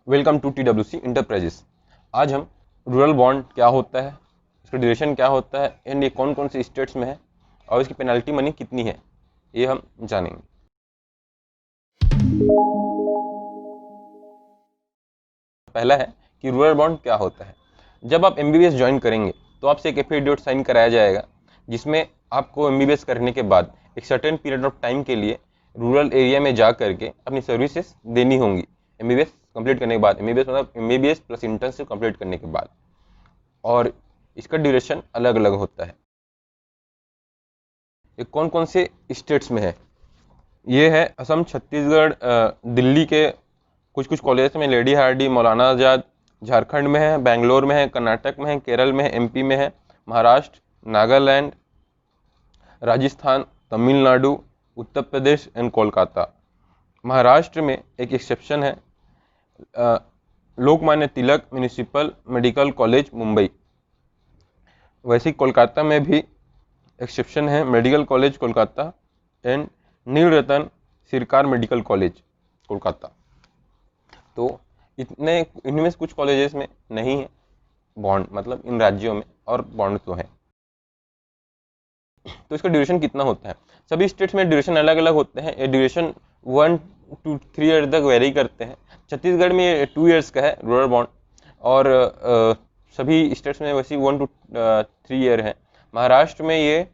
Welcome to TWC enterprises. आज हम rural bond क्या होता है, इसका ड्यूरेशन क्या होता है एंड ये कौन कौन से स्टेट्स में है और इसकी पेनल्टी मनी कितनी है, ये हम जानेंगे। पहला है कि रूरल बॉन्ड क्या होता है। जब आप MBBS ज्वाइन करेंगे तो आपसे एक एफिडेविट साइन कराया जाएगा जिसमें आपको MBBS करने के बाद एक सर्टेन पीरियड ऑफ टाइम के लिए रूरल एरिया में जा करके अपनी सर्विसेज देनी होंगी। MBBS कंप्लीट करने के बाद, MBBS मतलब MBBS प्लस इंटर्नशिप कंप्लीट करने के बाद, और इसका ड्यूरेशन अलग अलग होता है। ये कौन कौन से स्टेट्स में है, ये है असम, छत्तीसगढ़, दिल्ली के कुछ कुछ कॉलेज में, लेडी हार्डी, मौलाना आज़ाद, झारखंड में है, बेंगलोर में है, कर्नाटक में है, केरल में है, MP में है, महाराष्ट्र, नागालैंड, राजस्थान, तमिलनाडु, उत्तर प्रदेश एंड कोलकाता। महाराष्ट्र में एक एक्सेप्शन है, Lokmanya Tilak municipal medical college Mumbai. वैसे ही कोलकाता में भी एक्सेप्शन है, medical college Kolkata and Nilratan Sircar medical college Kolkata. तो इनमें से कुछ कॉलेजेस में नहीं है बॉन्ड, मतलब इन राज्यों में, और बॉन्ड तो है। तो इसका ड्यूरेशन कितना होता है, सभी स्टेट्स में ड्यूरेशन अलग अलग होते हैं। ये ड्यूरेशन 1 to 3 ईयर तक वेरी करते हैं। छत्तीसगढ़ में ये 2 ईयर्स का है रूरल बॉन्ड, और सभी स्टेट्स में वैसे 1 to 3 ईयर है। महाराष्ट्र में ये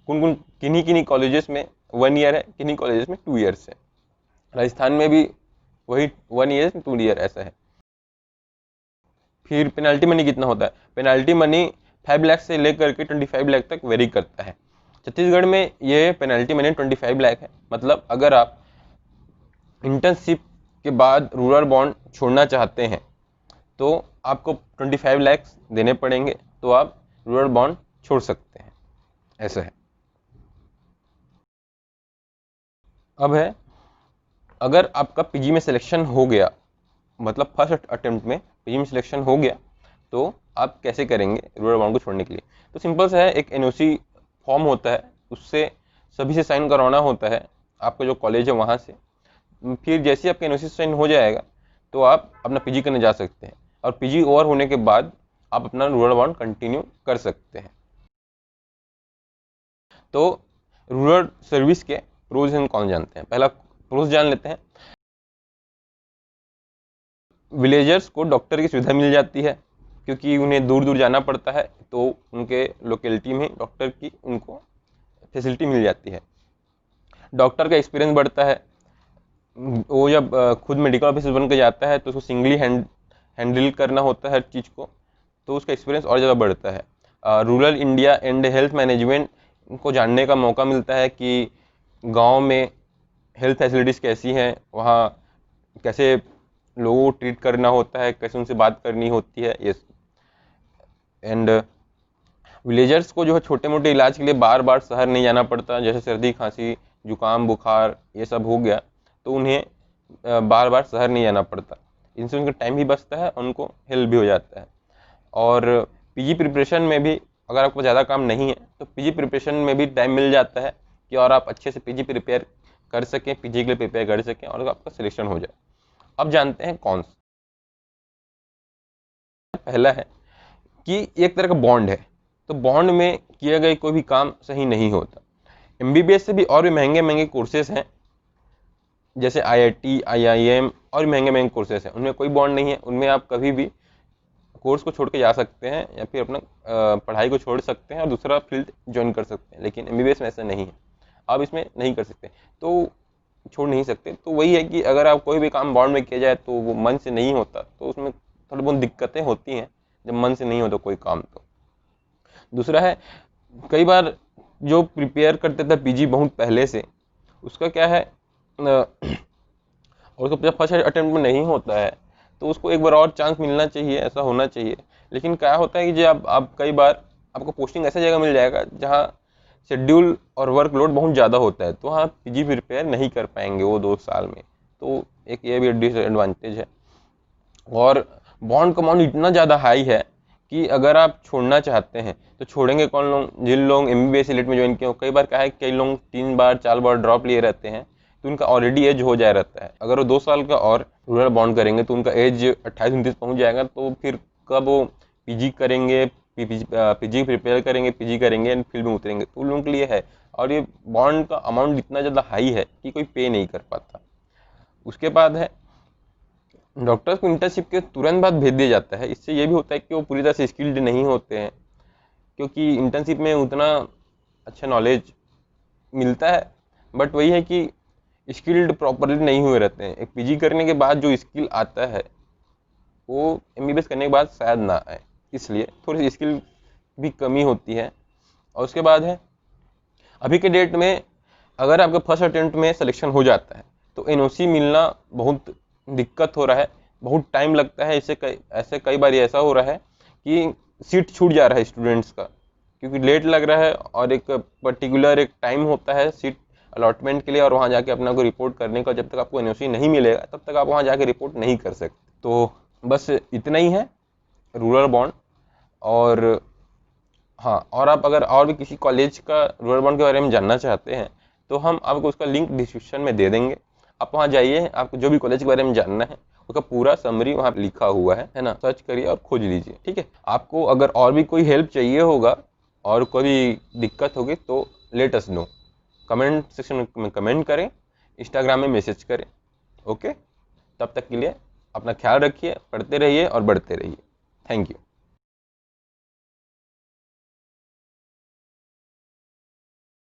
किन्हीं कॉलेजेस में 1 ईयर है, किन्हीं कॉलेजेस में 2 ईयर्स है। राजस्थान में भी वही 1 ईयर 2 ईयर ऐसा है। फिर पेनाल्टी मनी कितना होता है, पेनाल्टी मनी 5 लाख से लेकर के 25 लाख तक वेरी करता है। छत्तीसगढ़ में ये पेनाल्टी मनी 25 लाख है। मतलब अगर आप इंटर्नशिप के बाद रूरल बॉन्ड छोड़ना चाहते हैं तो आपको 25 लाख देने पड़ेंगे, तो आप रूरल बॉन्ड छोड़ सकते हैं, ऐसा है। अब है, अगर आपका PG में सिलेक्शन हो गया, मतलब फर्स्ट अटेम्प्ट में PG में सिलेक्शन हो गया, तो आप कैसे करेंगे रूरल बॉन्ड को छोड़ने के लिए। तो सिंपल सा है, एक NOC फॉर्म होता है, उससे सभी से साइन करवाना होता है, आपका जो कॉलेज है वहाँ से। फिर जैसे ही आपका NOC साइन हो जाएगा तो आप अपना PG करने जा सकते हैं, और PG ओवर होने के बाद आप अपना रूरल बॉन्ड कंटिन्यू कर सकते हैं। तो रूरल सर्विस के प्रोज एंड कॉन्स जानते हैं। पहला प्रोज जान लेते हैं। विलेजर्स को डॉक्टर की सुविधा मिल जाती है, क्योंकि उन्हें दूर दूर जाना पड़ता है, तो उनके लोकेलिटी में डॉक्टर की उनको फैसिलिटी मिल जाती है। डॉक्टर का एक्सपीरियंस बढ़ता है, वो जब खुद मेडिकल ऑफिसर बन के जाता है तो उसको सिंगली हैंडल करना होता है हर चीज़ को, तो उसका एक्सपीरियंस और ज़्यादा बढ़ता है। Rural India and health management को जानने का मौका मिलता है कि गांव में हेल्थ फैसिलिटीज़ कैसी हैं, वहाँ कैसे लोगों को ट्रीट करना होता है, कैसे उनसे बात करनी होती है, ये। एंड विलेजर्स को जो है छोटे मोटे इलाज के लिए बार बार शहर नहीं जाना पड़ता, जैसे सर्दी खांसी जुकाम बुखार ये सब हो गया तो उन्हें बार बार शहर नहीं जाना पड़ता। इनसे उनका टाइम भी बचता है, उनको हेल्प भी हो जाता है। और PG प्रिपरेशन में भी अगर आपको ज़्यादा काम नहीं है तो PG प्रिपरेशन में भी टाइम मिल जाता है कि और आप अच्छे से PG प्रिपेयर कर सकें, PG के लिए प्रिपेयर कर सकें और आपका सिलेक्शन हो जाए। अब जानते हैं कौन सा। पहला है कि एक तरह का बॉन्ड है, तो बॉन्ड में किया गया कोई भी काम सही नहीं होता। MBBS से भी और भी महंगे महंगे कोर्सेज हैं, जैसे IIT IIM और महंगे महंगे कोर्सेज हैं, उनमें कोई बॉन्ड नहीं है। उनमें आप कभी भी कोर्स को छोड़ के जा सकते हैं या फिर अपना पढ़ाई को छोड़ सकते हैं और दूसरा फील्ड ज्वाइन कर सकते हैं, लेकिन MBBS में ऐसा नहीं है, आप इसमें नहीं कर सकते, तो छोड़ नहीं सकते। तो वही है कि अगर आप कोई भी काम बॉन्ड में किया जाए तो वो मन से नहीं होता, तो उसमें थोड़ी बहुत दिक्कतें होती हैं जब मन से नहीं होता कोई काम। तो दूसरा है, कई बार जो प्रिपेयर करते थे PG बहुत पहले से, उसका क्या है और उसको फर्स्ट अटेम्प्ट में नहीं होता है, तो उसको एक बार और चांस मिलना चाहिए, ऐसा होना चाहिए। लेकिन क्या होता है कि जब आप कई बार आपको पोस्टिंग ऐसा जगह मिल जाएगा जहाँ शेड्यूल और वर्कलोड बहुत ज़्यादा होता है, तो वहाँ PG प्रिपेयर नहीं कर पाएंगे वो 2 साल में, तो एक ये भी डिसएडवांटेज है। और बॉन्ड का अमाउंट इतना ज़्यादा हाई है कि अगर आप छोड़ना चाहते हैं तो छोड़ेंगे कौन लोग, जिन लोग MBBS लेट में ज्वाइन किए हो। कई बार क्या है, कई लोग 3 बार 4 बार ड्रॉप लिए रहते हैं, तो उनका ऑलरेडी एज हो जा रहता है। अगर वो 2 साल का और रूरल बॉन्ड करेंगे तो उनका एज 28-29 पहुंच जाएगा। तो फिर कब वो पीजी करेंगे, पीजी प्रिपेयर करेंगे, पीजी करेंगे एंड फील्ड में उतरेंगे, तो उन लोगों के लिए है। और ये बॉन्ड का अमाउंट इतना ज़्यादा हाई है कि कोई पे नहीं कर पाता। उसके बाद है डॉक्टर्स को इंटर्नशिप के तुरंत बाद भेज दिया जाता है। इससे ये भी होता है कि वो पूरी तरह से स्किल्ड नहीं होते हैं, क्योंकि इंटर्नशिप में उतना अच्छा नॉलेज मिलता है, बट वही है कि स्किल्ड प्रॉपरली नहीं हुए रहते हैं। एक पीजी करने के बाद जो स्किल आता है वो एमबीबीएस करने के बाद शायद ना आए, इसलिए थोड़ी सी स्किल भी कमी होती है। और उसके बाद है अभी के डेट में अगर आपका फर्स्ट अटेम्प्ट में सिलेक्शन हो जाता है तो एनओसी मिलना बहुत दिक्कत हो रहा है, बहुत टाइम लगता है। ऐसे कई बार ऐसा हो रहा है कि सीट छूट जा रहा है स्टूडेंट्स का, क्योंकि लेट लग रहा है और एक पर्टिकुलर एक टाइम होता है सीट अलॉटमेंट के लिए, और वहाँ जाके अपना को रिपोर्ट करने का। जब तक आपको एनओसी नहीं मिलेगा तब तक आप वहाँ जाके रिपोर्ट नहीं कर सकते। तो बस इतना ही है रूरल बॉन्ड। और हाँ, और आप अगर और भी किसी कॉलेज का रूरल बॉन्ड के बारे में जानना चाहते हैं तो हम आपको उसका लिंक डिस्क्रिप्शन में दे देंगे। आप वहाँ जाइए, आपको जो भी कॉलेज के बारे में जानना है उसका पूरा समरी वहाँ लिखा हुआ है ना, सर्च करिए और खोज लीजिए, ठीक है। आपको अगर और भी कोई हेल्प चाहिए होगा और कोई भी दिक्कत होगी तो let us know, comment section में कमेंट करें, इंस्टाग्राम में मैसेज करें। ओके, तब तक के लिए अपना ख्याल रखिए, पढ़ते रहिए और बढ़ते रहिए। Thank you.